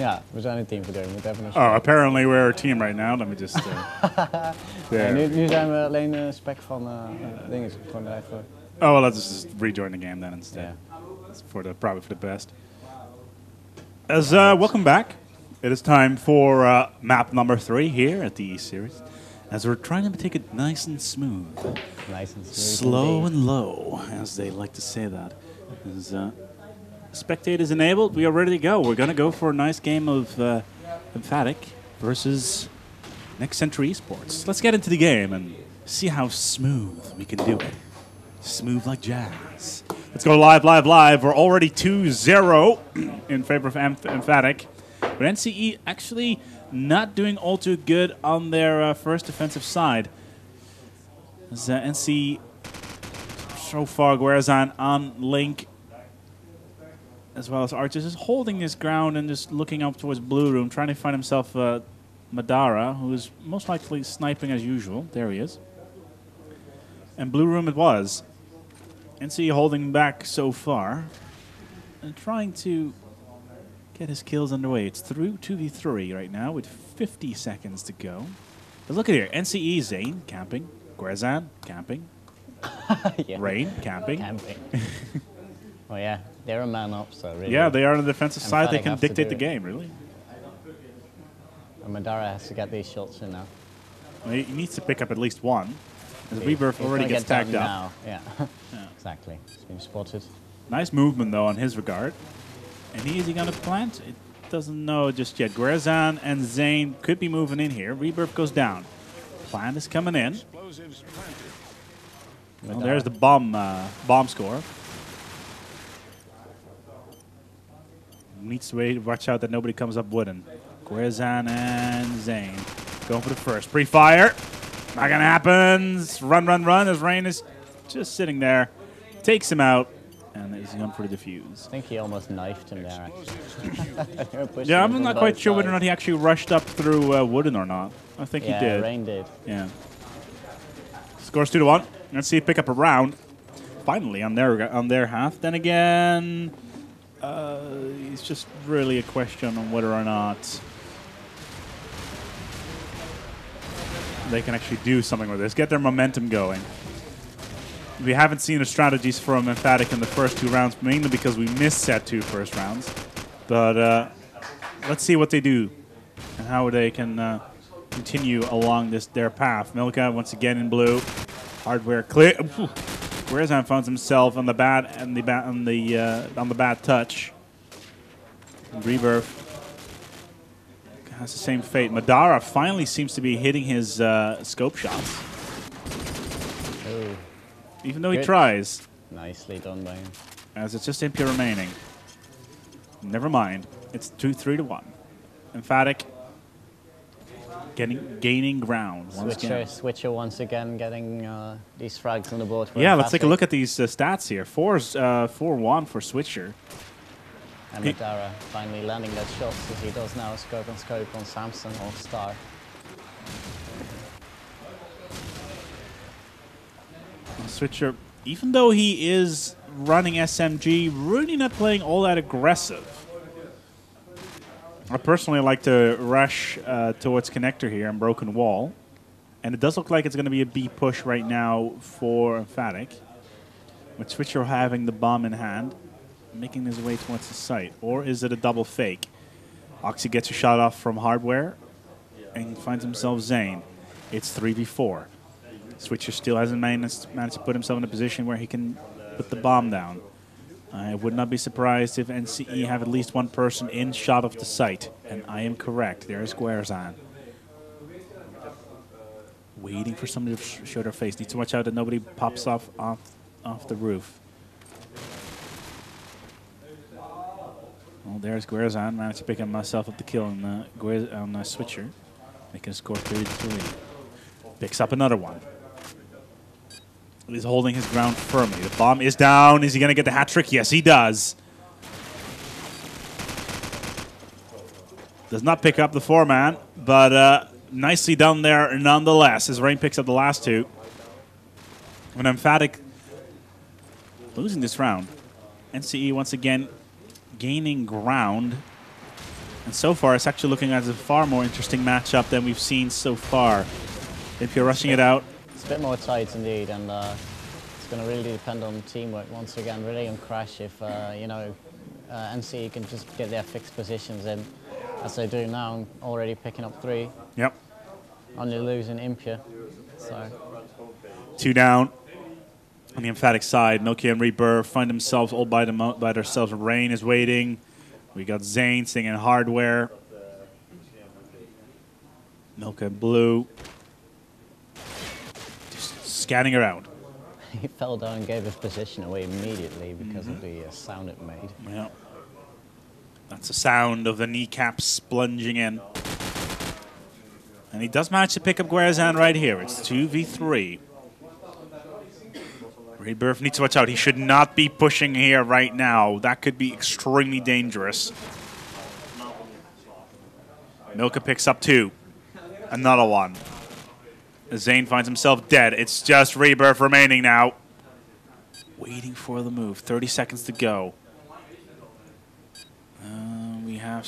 Ja, we zijn een team voor moet even een Oh, apparently we're a team right now. Let me just... ja, nu zijn we alleen spec van dingen. Gewoon even... Oh, well, let's just rejoin the game then instead. Yeah. It's probably for the best. As welcome back. It is time for map number 3 here at the E Series. As we're trying to take it nice and smooth. Nice and smooth. Slow and low, as they like to say that. As, spectators enabled, we are ready to go. We're going to go for a nice game of Empathic versus Next Century Esports. Let's get into the game and see how smooth we can do it. Smooth like jazz. Let's go live. We're already 2-0 in favor of Empathic. But NCE actually not doing all too good on their first defensive side. As NC so far, Guerzan on Link, as well as Arches, is holding his ground and just looking up towards Blue Room, trying to find himself Madara, who is most likely sniping as usual. There he is. And Blue Room it was. NC holding back so far and trying to get his kills underway. It's through 2v3 right now with 50 seconds to go. But look at here. NCE, Zane, camping. Guerzan, camping. Yeah. Rain, camping. Well, yeah, they're a man up, so really. Yeah, they are on the defensive side. They can have to dictate the do it. game, really. And Madara has to get these shots in now. Well, he needs to pick up at least one. As He's Rebirth already gonna gets get tagged down up. now. Yeah. Yeah. Exactly. He's been spotted. Nice movement, though, on his regard. And is he going to plant? It doesn't know just yet. Guerzan and Zane could be moving in here. Rebirth goes down. Plant is coming in. Well, there's the bomb score. Needs to wait, watch out that nobody comes up wooden. Guerzan and Zane going for the first. Pre-fire. Not going to happen. Run as Rain is just sitting there. Takes him out. And is going for the defuse. I think he almost knifed him there, actually. Yeah, I'm not quite sure whether or not he actually rushed up through wooden or not. I think he did. Rain did. Yeah. Scores 2-1. Let's see if pick up a round. Finally on their half. Then again, it's just really a question on whether or not they can actually do something with this. Get their momentum going. We haven't seen the strategies from Empathic in the first 2 rounds, mainly because we missed set 2 first rounds. But let's see what they do and how they can continue along their path. Milka once again in blue. Hardware clear. Guerzan finds himself on the bad touch. And Rebirth has the same fate. Madara finally seems to be hitting his scope shots. Ooh. Even though he tries. Nicely done by him. As it's just Impia remaining. Never mind. It's 2-3-1. Empathic gaining ground. Switcher once again getting these frags on the board. Yeah, let's take a look at these stats here. 4-1 for Switcher. And Madara finally landing that shot as he does now. Scope on Samson or Star. Switcher, even though he is running SMG, really not playing all that aggressive. I personally like to rush towards connector here and broken wall. And it does look like it's going to be a B push right now for Empathic. With Switcher having the bomb in hand, making his way towards the site. Or is it a double fake? Oxy gets a shot off from Hardware and finds himself Zane. It's 3v4. Switcher still hasn't managed to put himself in a position where he can put the bomb down. I would not be surprised if NCE have at least one person in shot of the site. And I am correct. There is Guerzan. Waiting for somebody to show their face. Needs to watch out that nobody pops off the roof. Well, there's Guerzan. Managed to pick himself up the kill on Switcher. Making a score 3-3. Picks up another one. He's holding his ground firmly. The bomb is down. Is he going to get the hat trick? Yes, he does. Does not pick up the 4-man, but nicely done there nonetheless, as Rain picks up the last 2. When Empathic losing this round. NCE once again gaining ground. And so far, it's actually looking as a far more interesting matchup than we've seen so far. If you're rushing it out. It's a bit more tight indeed, and it's going to really depend on teamwork once again, really on Crash. If, you know, NCE can just get their fixed positions in, as they do now, already picking up 3. Yep. Only losing Impia. So 2 down. On the emphatic side, Milky and Rebirth find themselves all by themselves. Rain is waiting. We got Zane singing Hardware. Milka and Blue. Just scanning around. he fell down and gave his position away immediately because of the sound it made. Yeah. That's the sound of the kneecaps plunging in. And he does manage to pick up Guerzan right here. It's 2v3. Rebirth needs to watch out. He should not be pushing here right now. That could be extremely dangerous. Milka picks up 2. Another one. Zane finds himself dead. It's just Rebirth remaining now. Waiting for the move. 30 seconds to go. We have...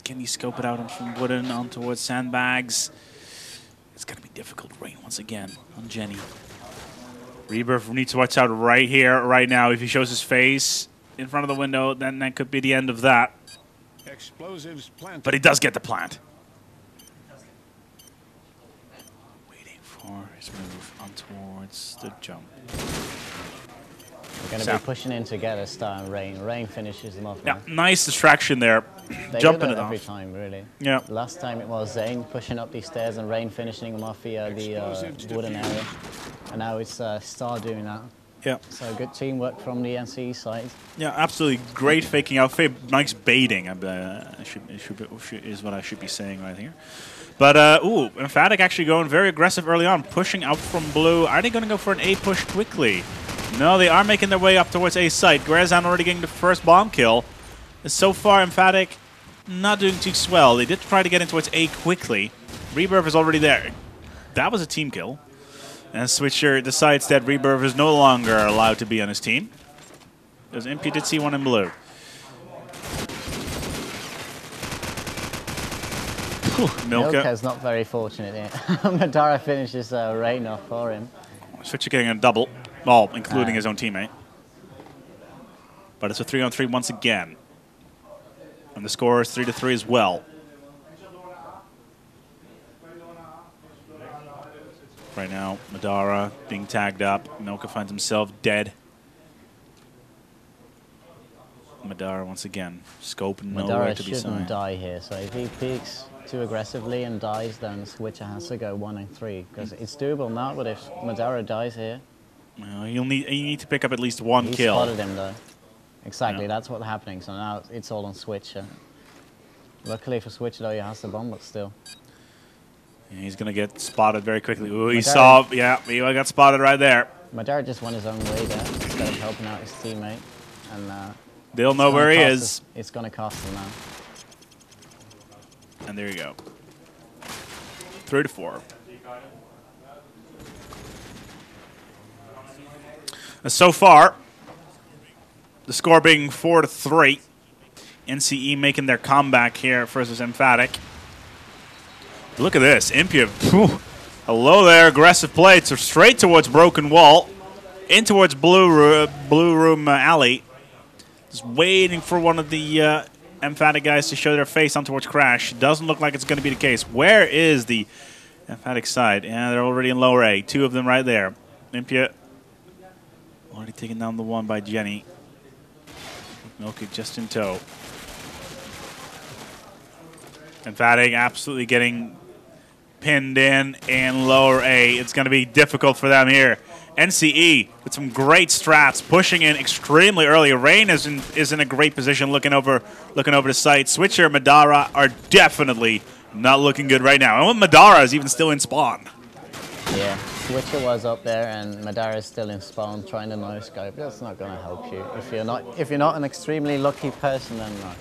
can he scope it out from Wooden on towards Sandbags? It's going to be difficult. Rain once again on Jenny. Rebirth needs to watch out right here, right now. If he shows his face in front of the window, then that could be the end of that. Explosives planted. But he does get the plant. Waiting for his move on towards the jump. We're going to be pushing in together, Star and Rain. Rain finishes them off now. Yeah, nice distraction there. They Jumping do it that every off. time, really. Yeah. Last time it was Zane pushing up these stairs and Rain finishing them off via the wooden area. And now it's Star doing that. Yeah. So good teamwork from the NCE side. Yeah, absolutely great faking out. Nice baiting. Is what I should be saying right here. But, ooh, Emphatic actually going very aggressive early on, pushing out from Blue. Are they going to go for an A push quickly? No, they are making their way up towards A site. Guerzan already getting the first bomb kill. So far, Emphatic not doing too swell. They did try to get in towards A quickly. Rebirth is already there. That was a team kill. And Switcher decides that Rebirth is no longer allowed to be on his team. Because MP did see one in blue. Milka is not very fortunate here. Madara finishes Rain off for him. Switcher getting a double. Well, including his own teammate. But it's a 3-on-3 once again. And the score is 3-3 as well. Right now, Madara being tagged up. Milka finds himself dead. Madara once again. Scope nowhere to be seen. Madara shouldn't die here, so if he peeks too aggressively and dies, then Switcher has to go 1 and 3. Because it's doable now, but if Madara dies here... Well, you need to pick up at least one he kill. Spotted him though. Exactly, that's what's happening. So now it's all on Switcher. Luckily for Switcher though, he has the bomb, but still. Yeah, he's going to get spotted very quickly. Ooh, he saw, yeah, he got spotted right there. Madara just went his own way there, instead of helping out his teammate. And they'll know where he is. It's going to cost him now. And there you go. 3-4. And so far, the score being 4-3. NCE making their comeback here versus Emphatic. Look at this. Impia. Hello there. Aggressive play. So straight towards Broken Wall. In towards Blue Room Alley. Just waiting for one of the Emphatic guys to show their face on towards Crash. Doesn't look like it's going to be the case. Where is the Emphatic side? Yeah, they're already in lower A. 2 of them right there. Impia already taken down the one by Jenny. Milky just in tow. Emphatic absolutely getting pinned in lower A. It's going to be difficult for them here. NCE with some great strats, pushing in extremely early. Rain is in a great position, looking over the site. Switcher and Madara are definitely not looking good right now. And Madara is even still in spawn. Yeah, Switcher was up there, and Madara is still in spawn, trying to no scope. That's not going to help you if you're not an extremely lucky person. Then no.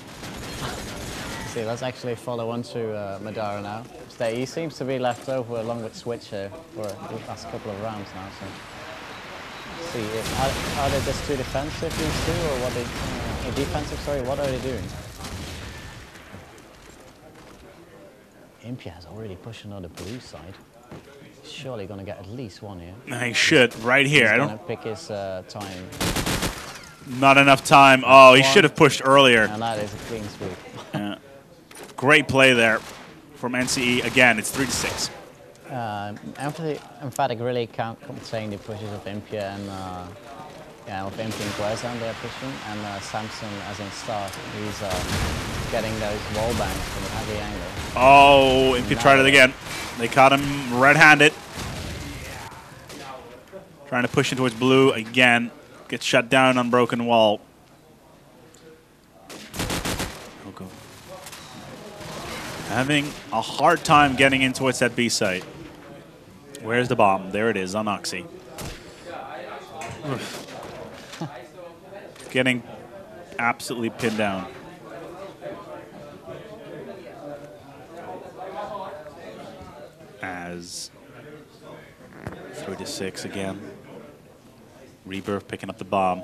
See, let's actually follow on to Madara now. He seems to be left over along with Switcher for the last couple of rounds now. So, let's see, are they just too defensive these two, or what? Defensive? Sorry, what are they doing? Impia has already pushed another blue side. Surely going to get at least one here. He should, right here. He's going to pick his time. Not enough time. Oh, he should have pushed earlier. And that is a clean sweep. Yeah. Great play there from NCE. Again, it's 3-6. Emphatic really can't contain the pushes of Impia and yeah, with Impia and Guezan they're pushing, and Samson as in start, he's getting those wall bangs from a heavy angle. Oh, Impia tried it again. They caught him red-handed. Trying to push into his blue again. Gets shut down on broken wall. Okay. Having a hard time getting in towards that B site. Where's the bomb? There it is on Oxy. Getting absolutely pinned down. As 3-6 again. Rebirth picking up the bomb.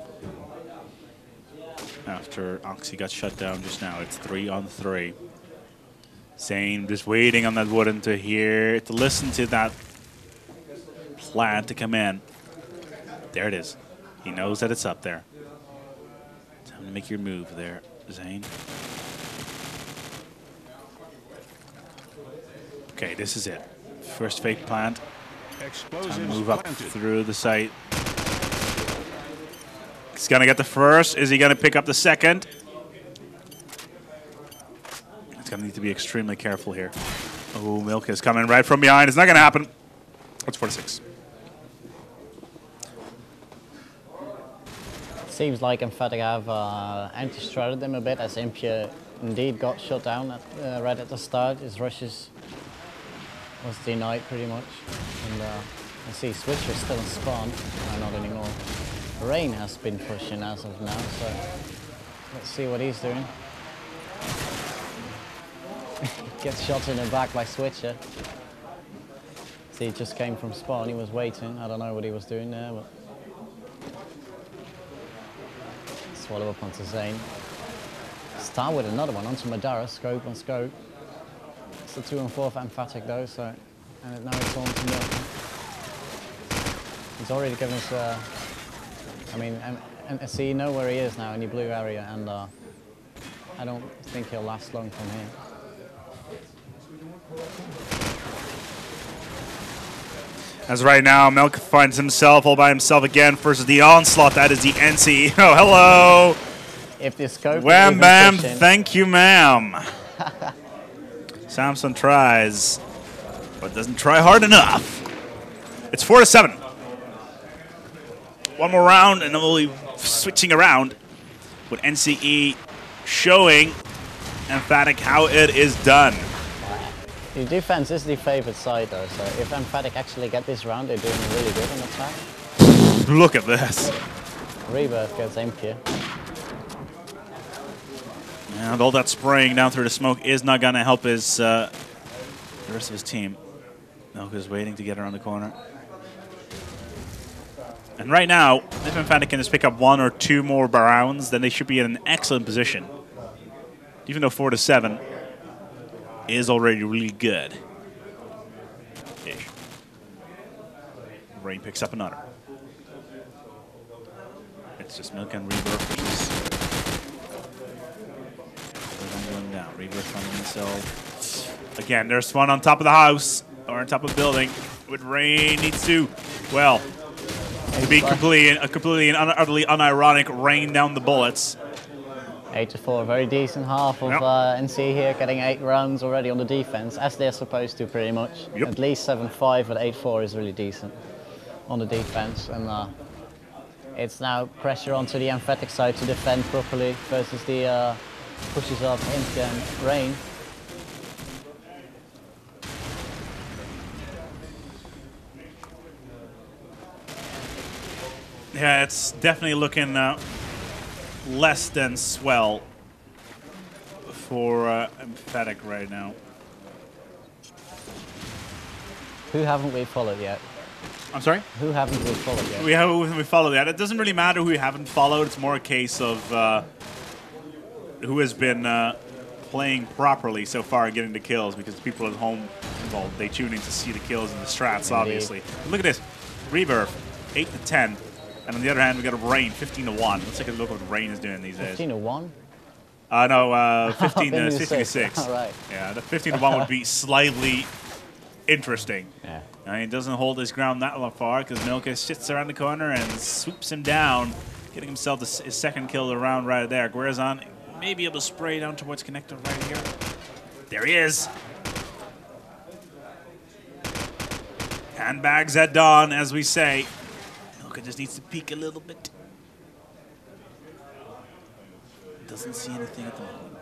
After Oxy got shut down just now, it's 3-on-3. Zane just waiting on that wooden to listen to that plan to come in. There it is. He knows that it's up there. Time to make your move there, Zane. Okay, this is it. First fake plant. Time to move up through the site. He's gonna get the first. Is he gonna pick up the second? He's gonna need to be extremely careful here. Oh, Milk is coming right from behind. It's not gonna happen. It's 4-6. Seems like Emphatic have anti-stratted them a bit, as Impia indeed got shut down right at the start. His rushes was denied pretty much. And I see Switcher still in spawn. No, not anymore. Rain has been pushing as of now, so let's see what he's doing. Gets shot in the back by Switcher. See, he just came from spawn, he was waiting. I don't know what he was doing there, but swallow up onto Zane. Start with another one onto Madara, scope on scope. It's a 2-on-4 for Emphatic though, so, and now it's on to Milk. He's already given us I mean, and see, you know where he is now in the blue area, and I don't think he'll last long from here. As right now, Milk finds himself all by himself again versus the onslaught. That is the NC. Oh, hello. If the scope Wham bam, thank you, ma'am. Samson tries, but doesn't try hard enough. It's 4-7. One more round, and then we'll be switching around with NCE showing Emphatic how it is done. The defense is the favored side though, so if Emphatic actually get this round, they're doing really good on attack. Look at this. Rebirth gets Impia. And all that spraying down through the smoke is not going to help his the rest of his team. Milk is waiting to get around the corner. And right now, if Emphatic can just pick up 1 or 2 more rounds, then they should be in an excellent position. Even though 4-7 is already really good. Ish. Rain picks up another. It's just Milk and Rebirth, which is going down. Rebirth finding himself. Again, there's one on top of the house, or on top of the building, with Rain needs to, well, to be completely and utterly unironic, rain down the bullets. 8-4, very decent half of NC here, getting 8 rounds already on the defense, as they're supposed to pretty much. Yep. At least 7-5, but 8-4 is really decent on the defense. And it's now pressure onto the Emphatic side to defend properly versus the pushes of Impia and Rain. Yeah, it's definitely looking less than swell for Emphatic right now. Who haven't we followed yet? I'm sorry? Who haven't we followed yet? We followed that. It doesn't really matter who we haven't followed. It's more a case of who has been playing properly so far and getting the kills because the people at home, well, they tune in to see the kills and the strats, obviously. But look at this. Rebirth, 8 to 10. And on the other hand, we got a Rain, 15 to 1. Let's take a look at what Rain is doing these days. 15 to 1? No, 15 to 16 to 6. All right. Yeah, the 15 to 1 would be slightly interesting. Yeah. He doesn't hold his ground that far because Milka sits around the corner and swoops him down, getting himself his second kill of the round right there. Guerzon may be able to spray down towards Connector right here. There he is. Handbags at dawn, as we say. Milka just needs to peek a little bit. Doesn't see anything at the moment.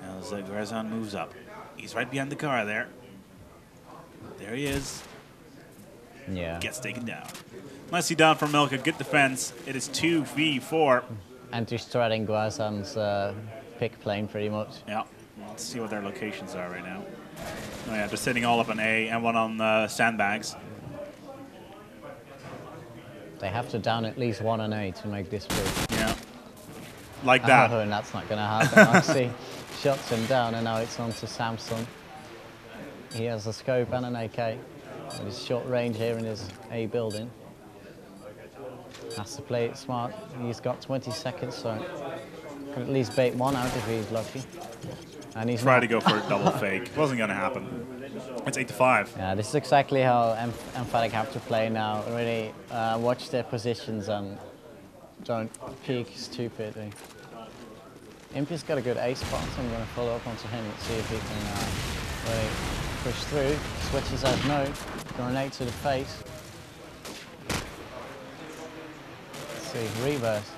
Now as Guerzon moves up. He's right behind the car there. There he is. Yeah. Gets taken down. Nicely done from Milka. Good defense. It is 2v4. Anti-stratting Guerzon's pick plane pretty much. Yeah. Let's see what their locations are right now. Oh yeah, they're sitting all up on A and one on sandbags. They have to down at least one on A to make this move. Yeah. Like that. Oh, and that's not going to happen. Actually, shots him down, and now it's on to Samson. He has a scope and an AK. With his short range here in his A building. Has to play it smart. He's got 20 seconds, so can at least bait one out if he's lucky. And he's tried to go for a double fake. Wasn't going to happen. It's 8 to 5. Yeah, this is exactly how Emphatic have to play now. Really watch their positions and don't peek stupidly. Impy's got a good A spot, so I'm going to follow up onto him and see if he can really push through. Switches out no. Grenade to the face. Let's see, reverse.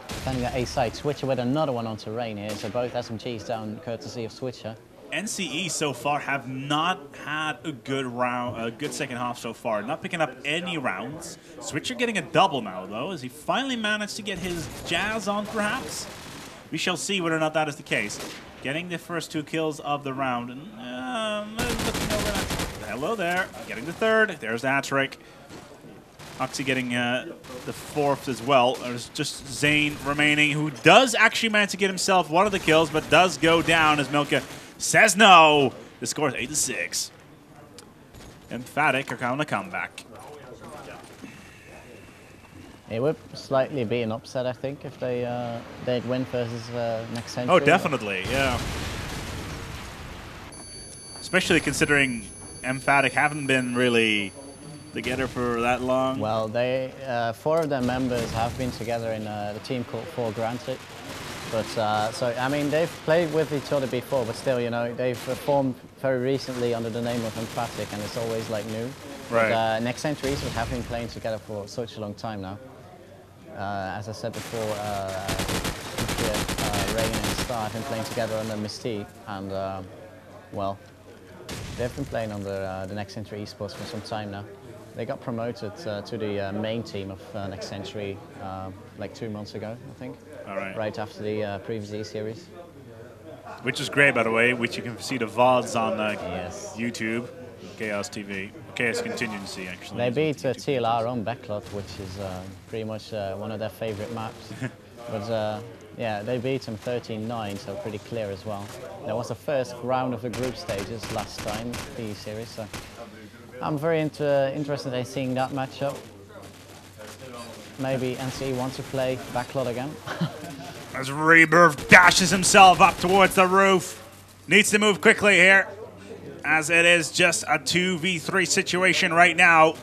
Defending that A side. Switcher with another one onto Rain here, so both SMGs down courtesy of Switcher. NCE so far have not had a good round, a good second half so far. Not picking up any rounds. Switcher getting a double now, though, as he finally managed to get his jazz on, perhaps. We shall see whether or not that is the case. Getting the first 2 kills of the round. And, looking over that. Hello there. Getting the third. There's the hat-trick. Oxy getting the 4th as well. There's just Zane remaining, who does actually manage to get himself one of the kills, but does go down as Milka says no. The score is 8 to 6. Emphatic are on a comeback. It would slightly be an upset, I think, if they'd win versus next century. Oh, definitely, yeah. Especially considering Emphatic haven't been really together for that long. Well, they 4 of their members have been together in the team called COD4, granted. But so I mean, they've played with each other before, but still, you know, they've formed very recently under the name of Emphatic, and it's always like new. Right. But, next centuries would have been playing together for such a long time now. As I said before, Rain and Star have been playing together under Mystique, and well, they've been playing under the Next Century Esports for some time now. They got promoted to the main team of Next Century like 2 months ago, I think. All right. Right after the previous E-Series. Which is great, by the way, which you can see the VODs on Yes. YouTube, Chaos TV, Chaos Contingency, actually. They beat TLR on Backlot, which is pretty much one of their favorite maps. But yeah, they beat them 13-9, so pretty clear as well. That was the first round of the group stages last time, the E-Series, so I'm very interested in seeing that matchup. Maybe NCE wants to play Backlot again. As Rebirth dashes himself up towards the roof. Needs to move quickly here, as it is just a 2v3 situation right now.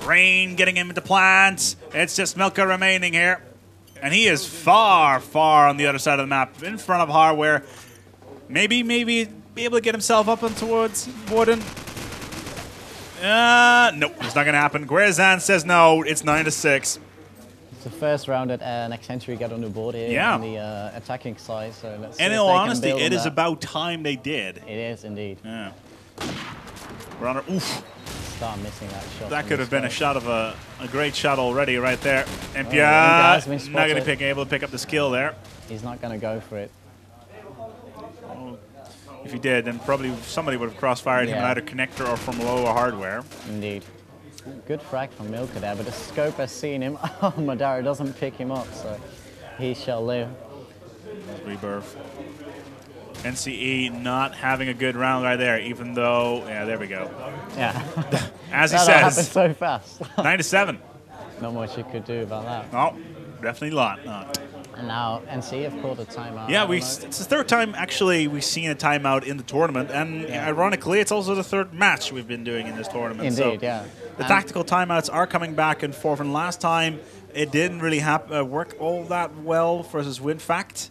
Rain getting him into plants. It's just Milka remaining here. And he is far, far on the other side of the map, in front of Hardware. Maybe be able to get himself up and towards Warden. Nope, it's not going to happen. Guerzon says no. It's 9 to 6. It's the first round that Next Century got on the board here on the attacking side. So let's see and if in all they can honesty, build on it is that. about time they did. It is indeed. Yeah. We're on our, oof. Start missing that shot. That from could the have been a start. shot of a great shot already right there. And Inga has been not going to spotted. be able to pick up the skill there. He's not going to go for it. If he did, then probably somebody would have crossfired him Yeah. either connector or from low or hardware. Indeed. Good frag from Milka there, but the scope has seen him. Oh, Madara doesn't pick him up, so he shall live. Rebirth. NCE not having a good round right there, even though, yeah, there we go. Yeah. As he that happened says, so fast. 9-7. Not much you could do about that. No, definitely not. And now NC have called a timeout. Yeah, it's the third time actually we've seen a timeout in the tournament, and ironically, it's also the third match we've been doing in this tournament. Indeed, so yeah. The tactical timeouts are coming back and forth, and last time it didn't really work all that well versus WinFact.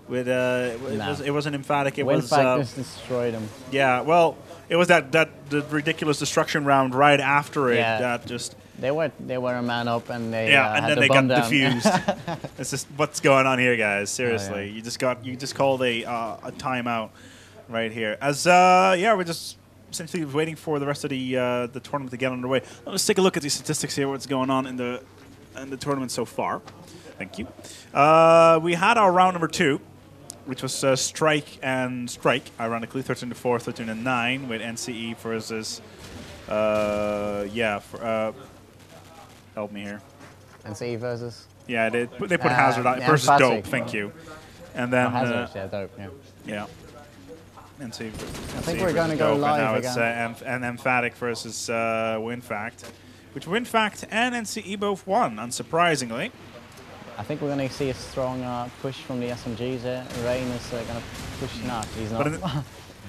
With it wasn't emphatic. It was WinFact just destroyed him. Yeah, well, it was the ridiculous destruction round right after it that just. They were a man up and they and had then the they got bomb down. defused. It's just what's going on here, guys. Seriously, Oh, yeah. you just called a timeout right here. As we're just essentially waiting for the rest of the tournament to get underway. Let's take a look at the statistics here. What's going on in the tournament so far? Thank you. We had our round number 2, which was Strike and Strike. Ironically, 13-4, 13-9 with NCE versus help me here. NC versus? Yeah, they put Hazard out versus empathic. Dope. Thank you. And then Hazard, Dope, yeah. yeah. NC I think we're going to go Dope, live and now again. it's an emphatic versus WinFact, which WinFact and NCE both won, unsurprisingly. I think we're going to see a strong push from the SMGs here. Rain is going to push. No, he's not.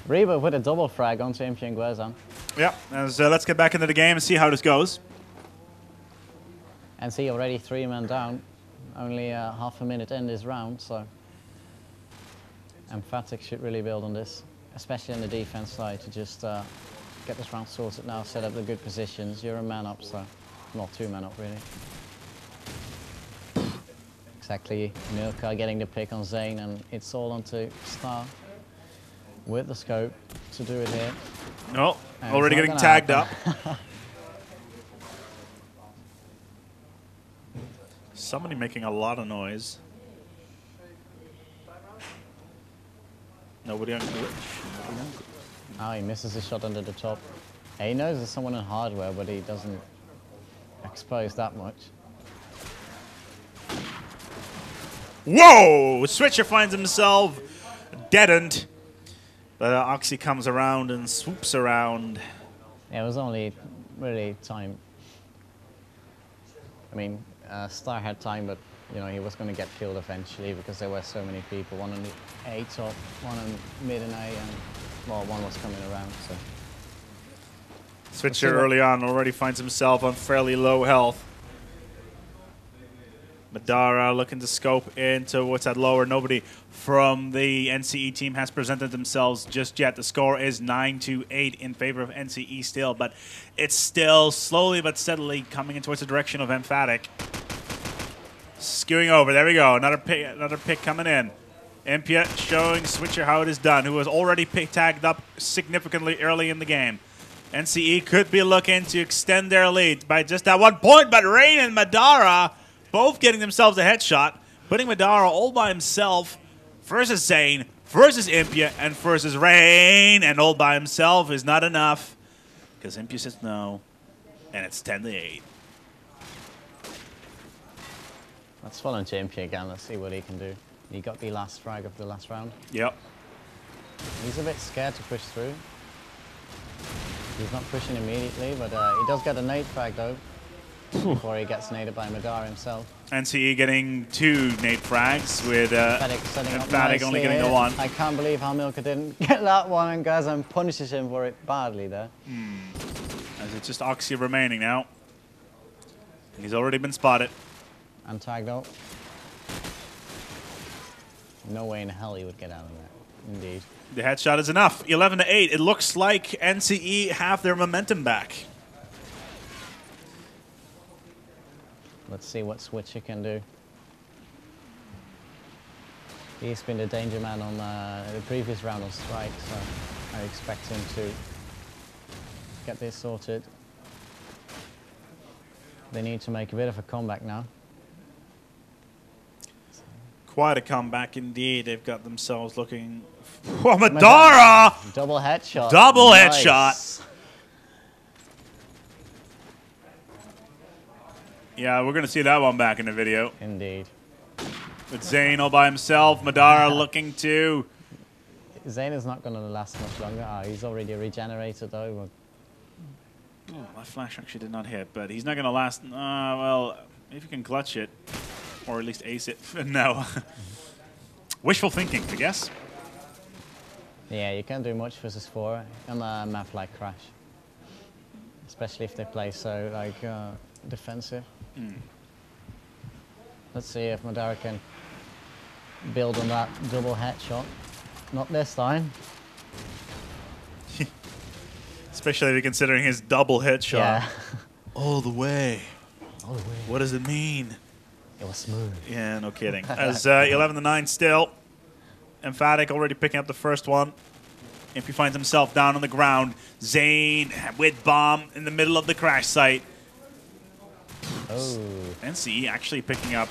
Reba with a double frag onto MP and Guezan. Yeah, let's get back into the game and see how this goes. NC already 3 men down. Only half a minute in this round, so emphatic should really build on this, especially on the defense side, to just get this round sorted now, set up the good positions. You're a man up, so not 2 men up really. Exactly, Milka getting the pick on Zane, and it's all onto Star with the scope to do it here. No, And already it's getting not tagged gonna up. Somebody making a lot of noise. Nobody on glitch. Oh, he misses his shot under the top. Yeah, he knows there's someone in hardware, but he doesn't expose that much. Whoa! Switcher finds himself deadened. But Oxy comes around and swoops around. Yeah, it was only really time. I mean, Star had time, but you know he was going to get killed eventually because there were so many people. One on the A top, one on mid and A, and well, one was coming around. So Switcher early on already finds himself on fairly low health. Madara looking to scope into what's at lower. Nobody from the NCE team has presented themselves just yet. The score is 9-8 in favor of NCE still, but it's still slowly but steadily coming towards the direction of Emphatic. Skewing over. There we go. Another pick coming in. Impia showing Switcher how it is done, who was already tagged up significantly early in the game. NCE could be looking to extend their lead by just that 1 point, but Rain and Madara both getting themselves a headshot, putting Madara all by himself versus Zane, versus Impia, and versus Rain, and all by himself is not enough because Impia says no, and it's 10-8. let's follow into Impia again. Let's see what he can do. He got the last frag of the last round. Yep. He's a bit scared to push through. He's not pushing immediately, but he does get a nade frag though. Before he gets naded by Madara himself. NCE getting 2 nade frags with Emphatic only getting here. the 1. I can't believe how Milka didn't get that one, and Gazan punishes him for it badly there. As it's just Oxy remaining now. He's already been spotted. And tagged out. No way in hell he would get out of that. Indeed. The headshot is enough. 11-8. It looks like NCE have their momentum back. Let's see what Switcher can do. He's been the danger man on the previous round on Strike, so I expect him to get this sorted. They need to make a bit of a comeback now. Quite a comeback indeed. They've got themselves looking... Oh, Madara! Double headshot. Double Nice. headshot. Yeah, we're going to see that one back in the video. Indeed. With Zane all by himself, Madara looking to Zane is not going to last much longer. Oh, he's already regenerated though. Oh, that flash actually did not hit, but he's not going to last. Well, if you can clutch it, or at least ace it. No. Wishful thinking, I guess. Yeah, you can't do much versus 4 on a map like Crash. Especially if they play so like defensive. Let's see if Madara can build on that double headshot. Not this time. Especially considering his double headshot. Yeah. All the way. All the way. What does it mean? It was smooth. Yeah, no kidding. As 11-9 still. Emphatic already picking up the first one. If he finds himself down on the ground, Zane with bomb in the middle of the crash site. Oh. NCE actually picking up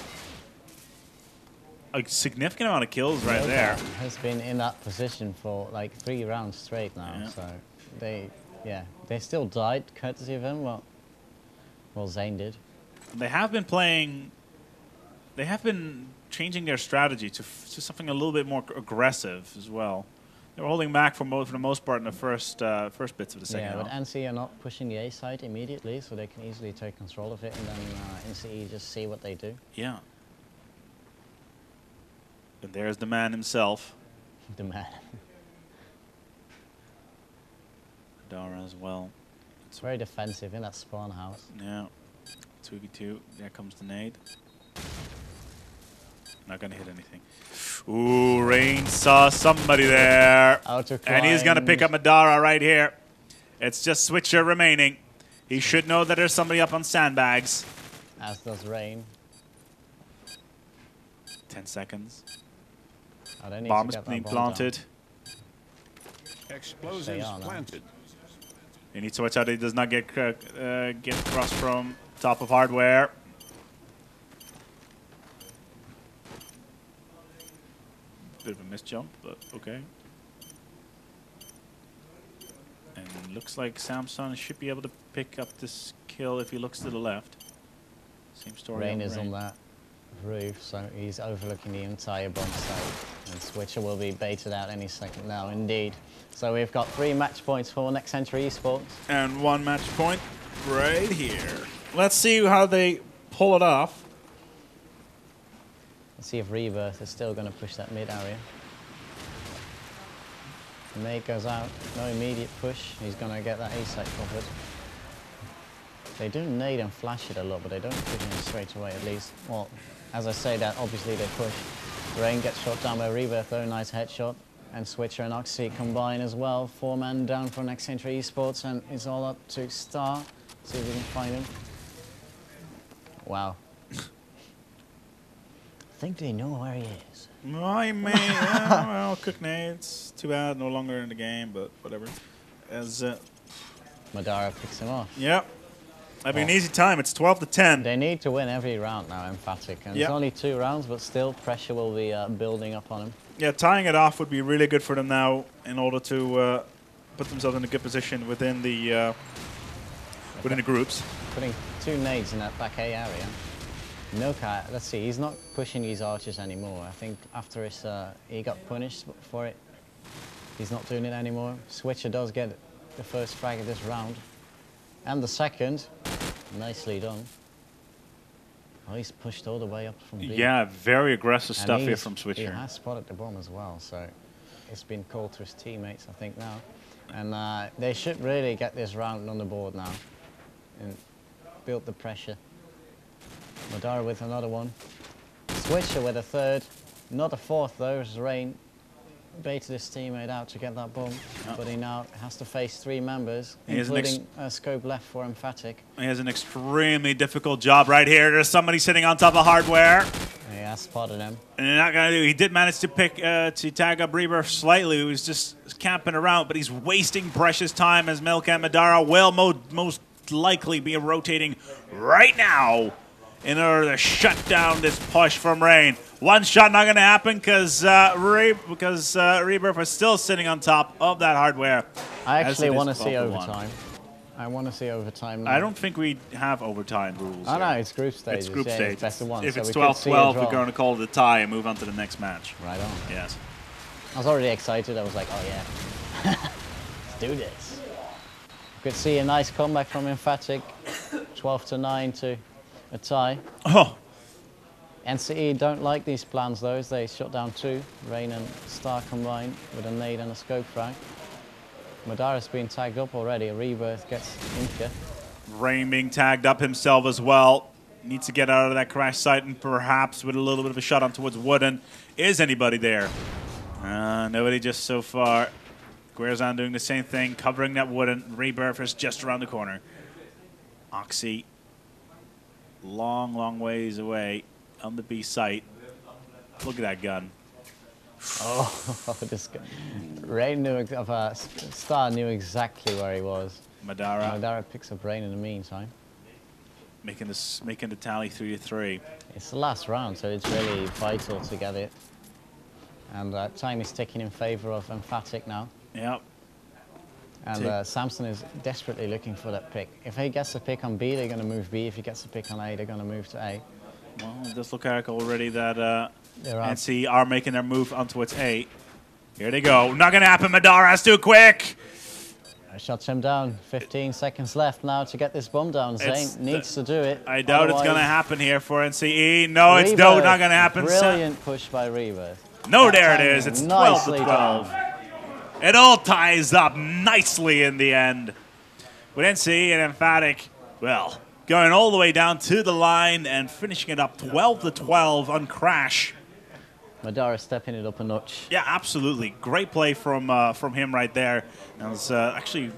a significant amount of kills right there. Has been in that position for like 3 rounds straight now, Yeah. so they still died courtesy of him. Well, Zane did. They have been playing. They have been changing their strategy to something a little bit more aggressive as well. They were holding back for the most part in the first bits of the second Yeah, half. but NC are not pushing the A side immediately, so they can easily take control of it, and then NCE just see what they do. Yeah. And there's the man himself. The man. Dara as well. It's very defensive in that spawn house. Yeah. 2v2. There comes the nade. Not gonna hit anything. Ooh, Rain saw somebody there. And he's gonna pick up Madara right here. It's just Switcher remaining. He should know that there's somebody up on sandbags. As does Rain. 10 seconds. I don't need Bomb to is get that being bomb planted. Explosives are now. planted. He needs to watch out that he does not get across from top of hardware. Bit of a missed jump, but okay. And looks like Samson should be able to pick up this kill if he looks to the left. Same story. Rain is on that roof, so he's overlooking the entire bomb site. And Switcher will be baited out any second now, indeed. So we've got 3 match points for Next Century Esports. And 1 match point right here. Let's see how they pull it off. Let's see if Rebirth is still going to push that mid area. The nade goes out, no immediate push. He's going to get that A site covered. They do nade and flash it a lot, but they don't push him straight away at least. Well, as I say that, obviously they push. Rain gets shot down by Rebirth though, nice headshot. And Switcher and Oxy combine as well. 4-man down for Next Century Esports, and it's all up to Star. See if we can find him. Wow. I think they know where he is. I may, yeah, well, cook nades. Too bad, no longer in the game, but whatever. As Madara picks him off. Yep. That'd be an easy time. It's 12-10. They need to win every round now, emphatic. And it's only 2 rounds, but still pressure will be building up on him. Yeah, tying it off would be really good for them now in order to put themselves in a good position within the groups. Putting 2 nades in that back A area. Milka, let's see, he's not pushing these archers anymore. I think after his, he got punished for it. He's not doing it anymore. Switcher does get the first frag of this round. And the second. Nicely done. Oh, he's pushed all the way up from B. Yeah, very aggressive stuff here from Switcher. He has spotted the bomb as well, so it's been called to his teammates, I think, now. And they should really get this round on the board now and build the pressure. Madara with another one. Switcher with a third. Not a fourth, though, as Rain baited his teammate out to get that bomb. But he now has to face 3 members, including a scope left for emphatic. He has an extremely difficult job right here. There's somebody sitting on top of hardware. He has spotted him. And they're not gonna do. He did manage to pick to tag up Rebirth slightly. He was just camping around, but he's wasting precious time as Milka and Madara will most likely be rotating right now in order to shut down this push from Rain. One shot not going to happen because Rebirth was still sitting on top of that hardware. I actually want to see overtime. I want to see overtime now. I don't think we have overtime rules. Oh, no, it's group stages. It's group yeah, stage. It's best of 1. If so it's we 12-12, we're draw. going to call it a tie and move on to the next match. Right on. Yes. I was already excited. I was like, oh yeah, let's do this. You could see a nice comeback from Emphatic, 12-9 to a tie. Oh, NCE don't like these plans though, as they shut down 2. Rain and Star combined with a nade and a scope frag. Madara's been tagged up already. A Rebirth gets Inca. Rain being tagged up himself as well. Needs to get out of that crash site and perhaps with a little bit of a shot on towards Wooden. Is anybody there? Nobody just so far. Guerzon doing the same thing, covering that Wooden. Rebirth is just around the corner. Oxy, long, long ways away on the B site. Look at that gun. Oh, this guy. Rain knew, Star knew exactly where he was. Madara picks up Rain in the meantime. Making the tally 3-3. It's the last round, so it's really vital to get it. And time is ticking in favor of Emphatic now. Yep. And Samson is desperately looking for that pick. If he gets a pick on B, they're going to move B. If he gets a pick on A, they're going to move to A. Well, it does look like already that NC are making their move on towards A. Here they go. Not going to happen. Madara's too quick. Shuts him down. 15 seconds left now to get this bomb down. Zane needs to do it. I doubt it's going to happen here for NCE. No, it's not going to happen. Brilliant push by Rebirth. No, there it is. It's 12-12. It all ties up nicely in the end. With NCE and Emphatic, well, going all the way down to the line and finishing it up 12-12 on Crash. Madara stepping it up a notch. Yeah, absolutely. Great play from him right there. And it's actually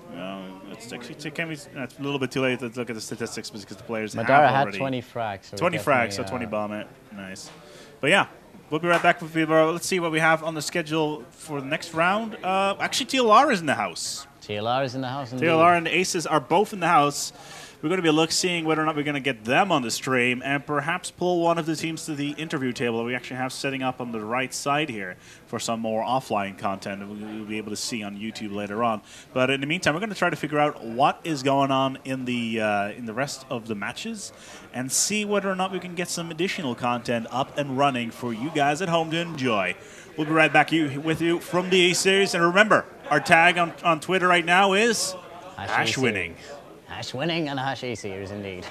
it's a little bit too late to look at the statistics because the players Madara have already. had 20 frags. So 20 frags, so 20 bomb it. Nice. But yeah, we'll be right back with Vibro. Let's see what we have on the schedule for the next round. Actually, TLR is in the house. TLR is in the house indeed. TLR and the Aces are both in the house. We're going to be seeing whether or not we're going to get them on the stream and perhaps pull one of the teams to the interview table that we actually have setting up on the right side here for some more offline content that we'll be able to see on YouTube later on. But in the meantime, we're going to try to figure out what is going on in the rest of the matches and see whether or not we can get some additional content up and running for you guys at home to enjoy. We'll be right back with you from the A-Series. And remember, our tag on Twitter right now is #winning. #winning and #E-Series indeed.